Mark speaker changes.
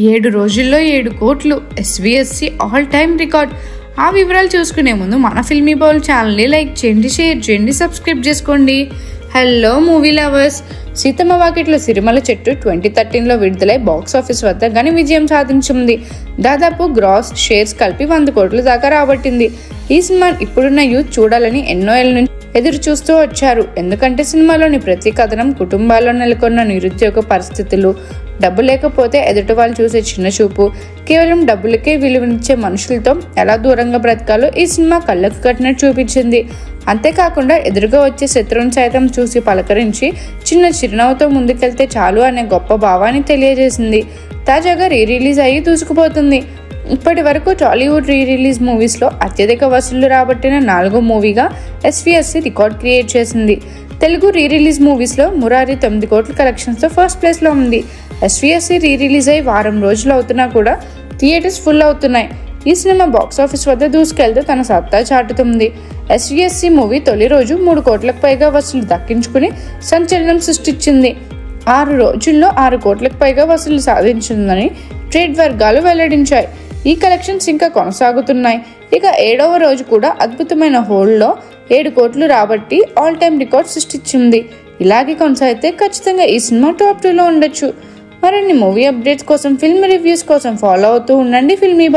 Speaker 1: 7 రోజుల్లో 7 కోట్లు ఎస్వీఎస్సి all time record. ఆ వివరాలు చూసుకునే ముందు మన ఫిల్మీ బౌల్ ఛానల్ని లైక్ చేయండి, షేర్ చేయండి, సబ్స్క్రైబ్ చేసుకోండి. హలో మూవీ లవర్స్, సీతమ్మ వాకిట్లో సిరిమల చెట్టు 2013లో విడుదలై బాక్స్ ఆఫీస్ వద్ద ఘన విజయం సాధించింది. దాదాపు గ్రాస్ షేర్స్ కలిపి 100 కోట్ల దాకా రాబట్టింది. ఈ సినిమా ఇప్పుడున్న యూత్ చూడాలని ఎన్నో ఏళ్ళ నుంచి ఎదురు చూస్తూ వచ్చారు. ఎందుకంటే సినిమాలోని ప్రతి కథనం కుటుంబాల్లో నెలకొన్న నిరుద్యోగ పరిస్థితులు, డబ్బు లేకపోతే ఎదుటి వాళ్ళు చూసే చిన్న చూపు, కేవలం డబ్బులకే విలువనిచ్చే మనుషులతో ఎలా దూరంగా బ్రతకాలో ఈ సినిమా కళ్ళకు కట్టినట్టు చూపించింది. అంతేకాకుండా ఎదురుగా వచ్చే శత్రువుని సైతం చూసి పలకరించి చిన్న చిరునవ్వుతో ముందుకెళ్తే చాలు అనే గొప్ప భావాన్ని తెలియజేసింది. తాజాగా రిలీజ్ అయ్యి దూసుకుపోతుంది. ఇప్పటి వరకు టాలీవుడ్ రిలీజ్ మూవీస్లో అత్యధిక వసూళ్లు రాబట్టిన 4వ మూవీగా ఎస్వీఎస్సి రికార్డ్ క్రియేట్ చేసింది. తెలుగు రిలీజ్ మూవీస్లో మురారి 9 కోట్ల కలెక్షన్స్తో ఫస్ట్ ప్లేస్లో ఉంది. ఎస్వీఎస్సి రిలీజ్ అయ్యి వారం రోజులు అవుతున్నా కూడా థియేటర్స్ ఫుల్ అవుతున్నాయి. ఈ సినిమా బాక్స్ ఆఫీస్ వద్ద దూసుకెళ్తూ తన సత్తా చాటుతుంది. ఎస్వీఎస్సి మూవీ తొలి రోజు 3 కోట్లకు పైగా వసూలు దక్కించుకుని సంచలనం సృష్టించింది. 6 రోజుల్లో 6 కోట్లకు పైగా వసూలు సాధించిందని ట్రేడ్ వర్గాలు వెల్లడించాయి. ఈ కలెక్షన్స్ ఇంకా కొనసాగుతున్నాయి. ఇక 7వ రోజు కూడా అద్భుతమైన హోల్డ్లో 7 కోట్లు రాబట్టి ఆల్ టైమ్ రికార్డ్ సృష్టించింది. ఇలాగే కొనసాగితే ఖచ్చితంగా ఈ సినిమా టాప్ 2లో ఉండొచ్చు. మరిన్ని మూవీ అప్డేట్స్ కోసం, ఫిల్మ్ రివ్యూస్ కోసం ఫాలో అవుతూ ఉండండి ఫిల్మీ బౌల్.